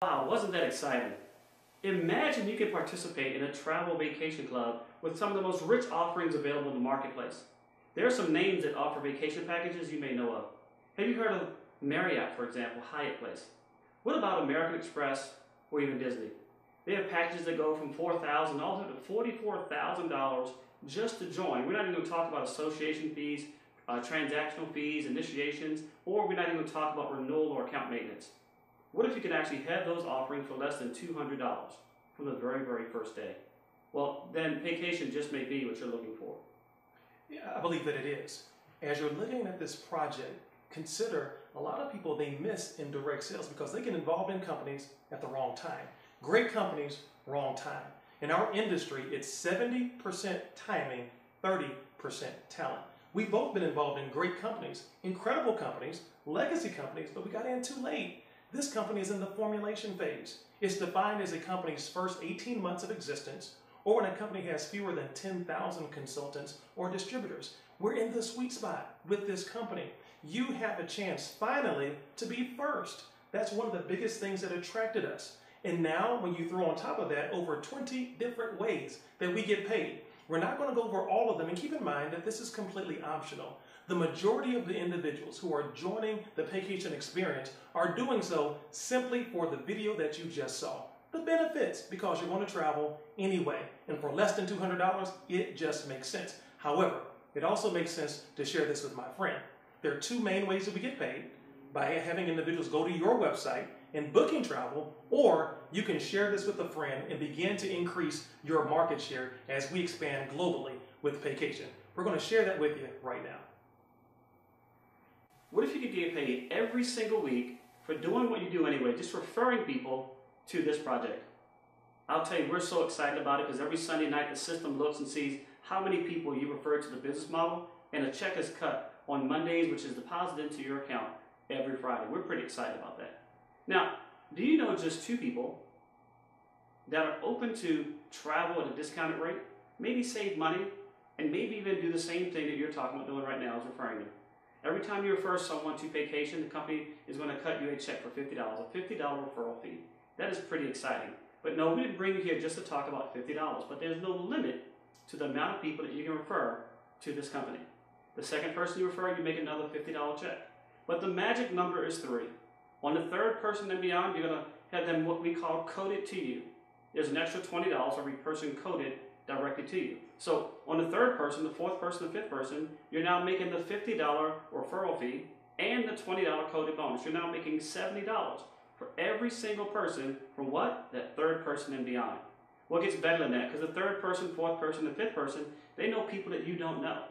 Wow, wasn't that exciting? Imagine you could participate in a travel vacation club with some of the most rich offerings available in the marketplace. There are some names that offer vacation packages you may know of. Have you heard of Marriott, for example, Hyatt Place? What about American Express or even Disney? They have packages that go from $4,000 all the way to $44,000 just to join. We're not even going to talk about association fees, transactional fees, initiations, or we're not even going to talk about renewal or account maintenance. What if you could actually have those offerings for less than $200 from the very, very first day? Well, then Paycation just may be what you're looking for. Yeah, I believe that it is. As you're looking at this project, consider a lot of people they miss in direct sales because they get involved in companies at the wrong time. Great companies, wrong time. In our industry, it's 70% timing, 30% talent. We've both been involved in great companies, incredible companies, legacy companies, but we got in too late. This company is in the formulation phase. It's defined as a company's first 18 months of existence, or when a company has fewer than 10,000 consultants or distributors. We're in the sweet spot with this company. You have a chance, finally, to be first. That's one of the biggest things that attracted us. And now, when you throw on top of that over 20 different ways that we get paid, we're not going to go over all of them, and keep in mind that this is completely optional. The majority of the individuals who are joining the Paycation experience are doing so simply for the video that you just saw. The benefits, because you're going to travel anyway, and for less than $200, it just makes sense. However, it also makes sense to share this with my friend. There are two main ways that we get paid: by having individuals go to your website and booking travel, or you can share this with a friend and begin to increase your market share as we expand globally with Paycation. We're going to share that with you right now. What if you could get paid every single week for doing what you do anyway, just referring people to this project? I'll tell you, we're so excited about it because every Sunday night the system looks and sees how many people you referred to the business model, and a check is cut on Mondays, which is deposited into your account every Friday. We're pretty excited about that. Now, do you know just two people that are open to travel at a discounted rate, maybe save money, and maybe even do the same thing that you're talking about doing right now, is referring them? Every time you refer someone to Paycation, the company is going to cut you a check for $50, a $50 referral fee. That is pretty exciting. But no, we didn't bring you here just to talk about $50, but there's no limit to the amount of people that you can refer to this company. The second person you refer, you make another $50 check. But the magic number is 3. On the third person and beyond, you're going to have them what we call coded to you. There's an extra $20 for every person coded directly to you. So on the third person, the fourth person, the fifth person, you're now making the $50 referral fee and the $20 coded bonus. You're now making $70 for every single person from what? That third person and beyond. Well, it gets better than that because the third person, fourth person, and fifth person, they know people that you don't know.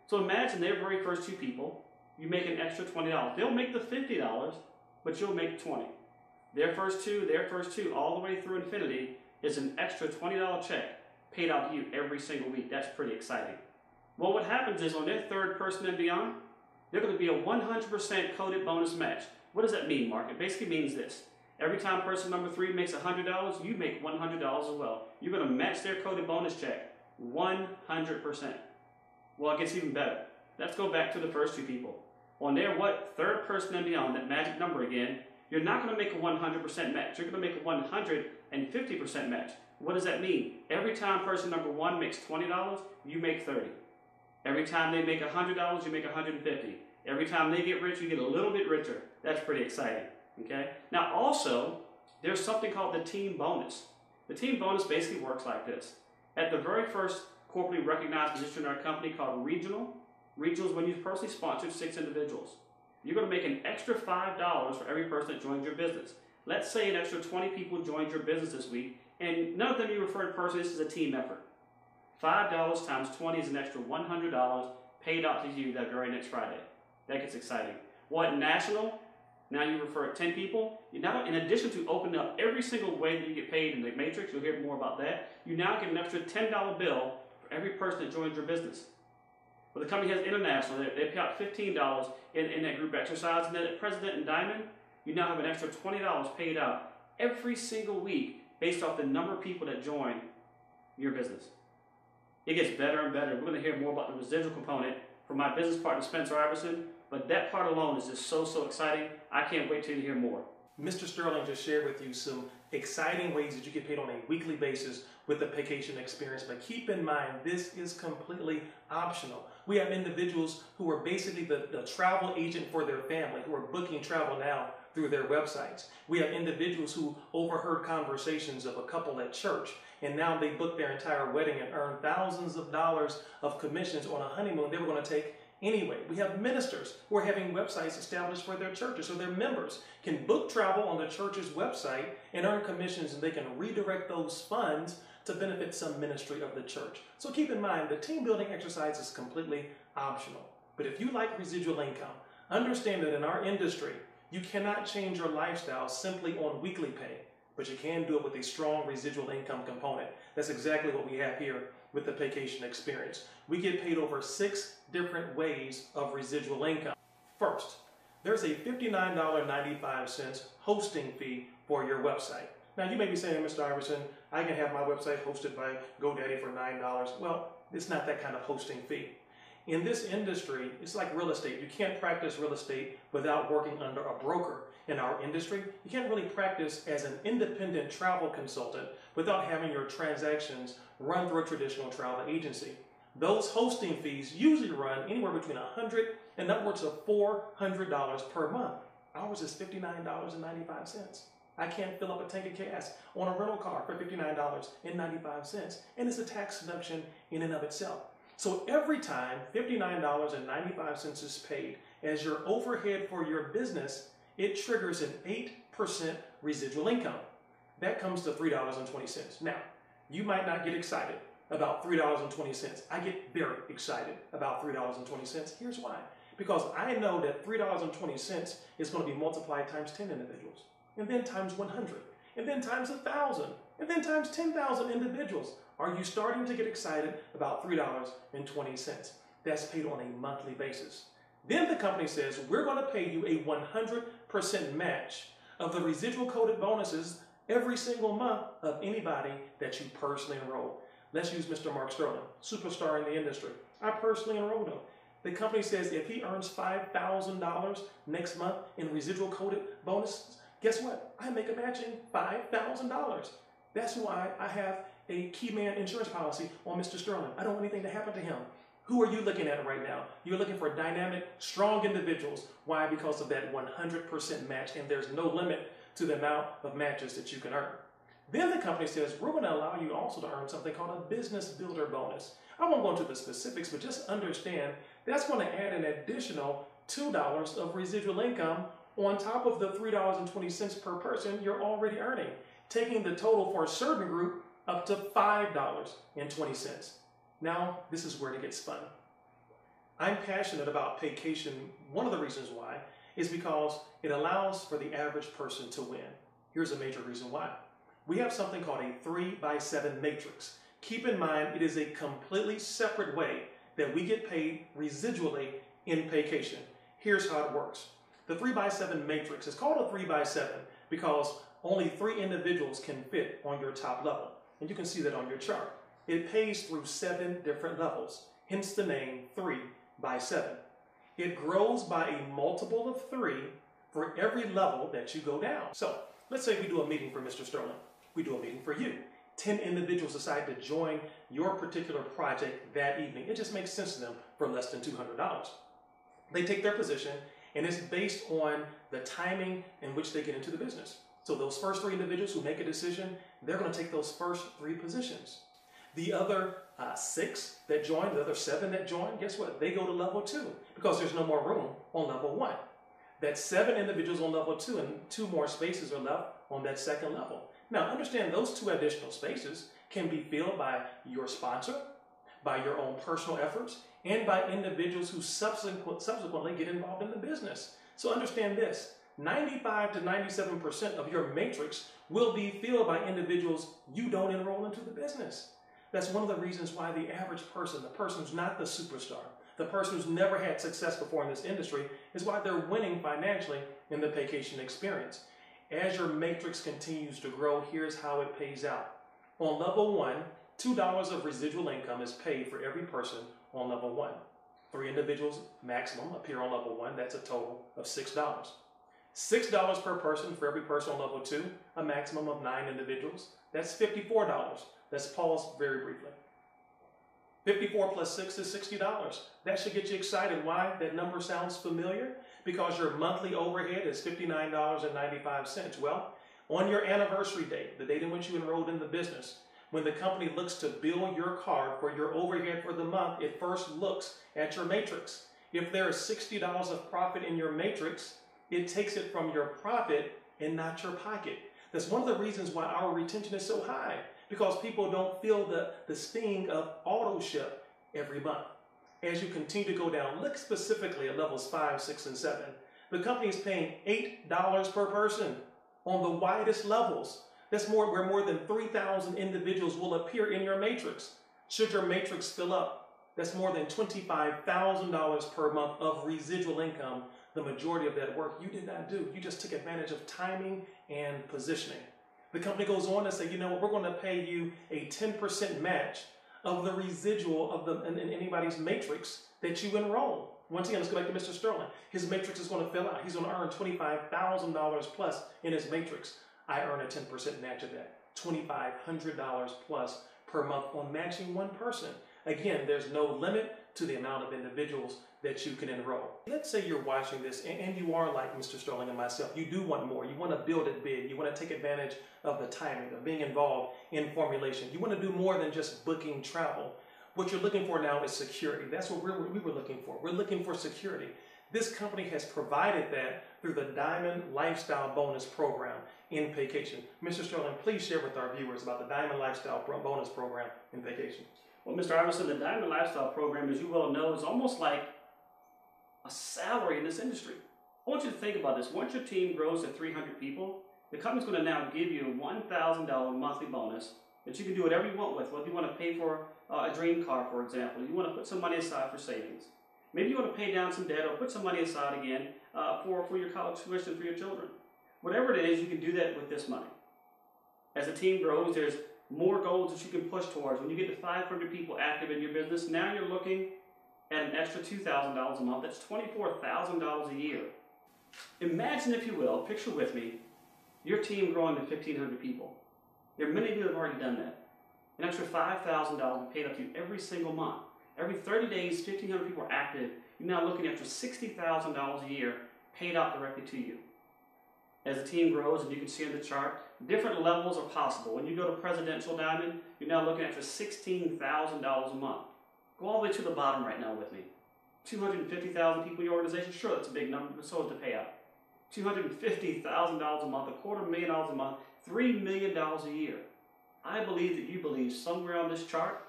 So imagine their very first 2 people, you make an extra $20. They'll make the $50, but you'll make $20. Their first two, all the way through infinity is an extra $20 check paid out to you every single week. That's pretty exciting. Well, what happens is on their third person and beyond, they're going to be a 100% coded bonus match. What does that mean, Mark? It basically means this. Every time person number 3 makes $100, you make $100 as well. You're going to match their coded bonus check 100%. Well, it gets even better. Let's go back to the first 2 people. On their third person and beyond, that magic number again, you're not going to make a 100% match. You're going to make a 150% match. What does that mean? Every time person number 1 makes $20, you make $30. Every time they make $100, you make $150. Every time they get rich, you get a little bit richer. That's pretty exciting. Okay? Now also, there's something called the team bonus. The team bonus basically works like this. At the very first corporately recognized position in our company called regional is when you've personally sponsored 6 individuals. You're going to make an extra $5 for every person that joins your business. Let's say an extra 20 people joined your business this week, and none of them you referred personally. This is a team effort. $5 times 20 is an extra $100 paid out to you that very next Friday. That gets exciting. What national? Now you refer 10 people. You now, in addition to opening up every single way that you get paid in the matrix, you'll hear more about that, you now get an extra $10 bill for every person that joins your business. Well, the company has international. They pay out $15 in that group exercise. And then at President and Diamond, you now have an extra $20 paid out every single week based off the number of people that join your business. It gets better and better. We're going to hear more about the residual component from my business partner, Spencer Iverson. But that part alone is just so exciting. I can't wait till you hear more. Mr. Sterling just shared with you some exciting ways that you get paid on a weekly basis with the Paycation experience, but keep in mind, this is completely optional. We have individuals who are basically the travel agent for their family, who are booking travel now through their websites. We have individuals who overheard conversations of a couple at church, and now they book their entire wedding and earn thousands of dollars of commissions on a honeymoon they were going to take anyway. We have ministers who are having websites established for their churches, so their members can book travel on the church's website and earn commissions, and they can redirect those funds to benefit some ministry of the church. So keep in mind, the team building exercise is completely optional. But if you like residual income, understand that in our industry, you cannot change your lifestyle simply on weekly pay, but you can do it with a strong residual income component. That's exactly what we have here with the Paycation experience. We get paid over 6 different ways of residual income. First, there's a $59.95 hosting fee for your website. Now you may be saying, Mr. Iverson, I can have my website hosted by GoDaddy for $9. Well, it's not that kind of hosting fee. In this industry, it's like real estate. You can't practice real estate without working under a broker. In our industry, you can't really practice as an independent travel consultant without having your transactions run through a traditional travel agency. Those hosting fees usually run anywhere between $100 and upwards of $400 per month. Ours is $59.95. I can't fill up a tank of gas on a rental car for $59.95, and it's a tax deduction in and of itself. So every time $59.95 is paid as your overhead for your business, it triggers an 8% residual income. That comes to $3.20. Now, you might not get excited about $3.20. I get very excited about $3.20. Here's why. Because I know that $3.20 is going to be multiplied times 10 individuals, and then times 100, and then times 1,000, and then times 10,000 individuals. Are you starting to get excited about $3.20? That's paid on a monthly basis. Then the company says, we're going to pay you a 100% match of the residual coded bonuses every single month of anybody that you personally enroll. Let's use Mr. Mark Sterling, superstar in the industry. I personally enrolled him. The company says if he earns $5,000 next month in residual coded bonuses, guess what? I make a matching $5,000. That's why I have a key man insurance policy on Mr. Sterling. I don't want anything to happen to him. Who are you looking at right now? You're looking for dynamic, strong individuals. Why? Because of that 100% match, and there's no limit to the amount of matches that you can earn. Then the company says, we're going to allow you also to earn something called a business builder bonus. I won't go into the specifics, but just understand that's going to add an additional $2 of residual income on top of the $3.20 per person you're already earning, taking the total for a certain group up to $5.20. Now, this is where it gets fun. I'm passionate about Paycation. One of the reasons why is because it allows for the average person to win. Here's a major reason why. We have something called a 3x7 matrix. Keep in mind, it is a completely separate way that we get paid residually in Paycation. Here's how it works. The 3x7 matrix is called a 3x7 because only 3 individuals can fit on your top level. And you can see that on your chart. It pays through 7 different levels, hence the name 3x7. It grows by a multiple of 3 for every level that you go down. So let's say we do a meeting for Mr. Sterling. We do a meeting for you. 10 individuals decide to join your particular project that evening. It just makes sense to them for less than $200. They take their position, and it's based on the timing in which they get into the business. So those first 3 individuals who make a decision, they're going to take those first 3 positions. The other 6 that join, the other 7 that join, guess what? They go to level 2 because there's no more room on level 1. That's 7 individuals on level 2, and 2 more spaces are left on that second level. Now, understand those 2 additional spaces can be filled by your sponsor, by your own personal efforts, and by individuals who subsequently get involved in the business. So understand this, 95 to 97% of your matrix will be filled by individuals you don't enroll into the business. That's one of the reasons why the average person, the person who's not the superstar, the person who's never had success before in this industry, is why they're winning financially in the Paycation experience. As your matrix continues to grow, here's how it pays out. On level 1, $2 of residual income is paid for every person on level 1. 3 individuals maximum appear on level 1. That's a total of $6. $6 per person for every person on level 2, a maximum of 9 individuals. That's $54. Let's pause very briefly. 54 plus 6 is $60. That should get you excited. Why? That number sounds familiar. Because your monthly overhead is $59.95. Well, on your anniversary date, the date in which you enrolled in the business, when the company looks to bill your card for your overhead for the month, it first looks at your matrix. If there is $60 of profit in your matrix, it takes it from your profit and not your pocket. That's one of the reasons why our retention is so high, because people don't feel the sting of auto ship every month. As you continue to go down, look specifically at levels 5, 6, and 7. The company is paying $8 per person on the widest levels. That's where more than 3,000 individuals will appear in your matrix. Should your matrix fill up, that's more than $25,000 per month of residual income. The majority of that work you did not do. You just took advantage of timing and positioning. The company goes on to say, you know what, we're going to pay you a 10% match of the residual of in anybody's matrix that you enroll. Once again, let's go back to Mr. Sterling. His matrix is going to fill out. He's going to earn $25,000 plus in his matrix. I earn a 10% match of that. $2,500 plus per month on matching one person. Again, there's no limit to the amount of individuals that you can enroll. Let's say you're watching this and you are like Mr. Sterling and myself. You do want more. You want to build it big. You want to take advantage of the timing, of being involved in formulation. You want to do more than just booking travel. What you're looking for now is security. That's what we were looking for. We're looking for security. This company has provided that through the Diamond Lifestyle Bonus Program in Paycation. Mr. Sterling, please share with our viewers about the Diamond Lifestyle Bonus Program in Paycation. Well, Mr. Iverson, the Diamond Lifestyle Program, as you well know, is almost like a salary in this industry. I want you to think about this. Once your team grows to 300 people, the company's going to now give you a $1,000 monthly bonus that you can do whatever you want with. Whether you want to pay for a dream car, for example, you want to put some money aside for savings. Maybe you want to pay down some debt or put some money aside again for your college tuition for your children. Whatever it is, you can do that with this money. As the team grows, there's more goals that you can push towards. When you get to 500 people active in your business, now you're looking at an extra $2,000 a month. That's $24,000 a year. Imagine, if you will, picture with me, your team growing to 1,500 people. There are many of you that have already done that. An extra $5,000 will be paid up to you every single month. Every 30 days, 1,500 people are active. You're now looking at $60,000 a year paid out directly to you. As the team grows, and you can see on the chart, different levels are possible. When you go to Presidential Diamond, you're now looking at $16,000 a month. Go all the way to the bottom right now with me. 250,000 people in your organization? Sure, that's a big number, but so is the payout. $250,000 a month, $250,000 a month, $3 million a year. I believe that you believe somewhere on this chart,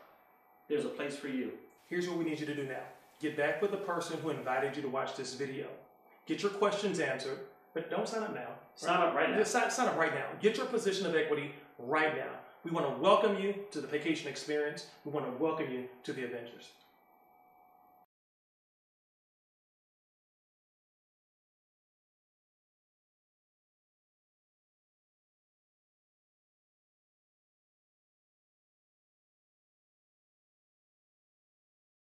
there's a place for you. Here's what we need you to do now. Get back with the person who invited you to watch this video. Get your questions answered, but don't sign up now. Sign up right now. Just sign up right now. Get your position of equity right now. We want to welcome you to the Paycation experience. We want to welcome you to the Avengers.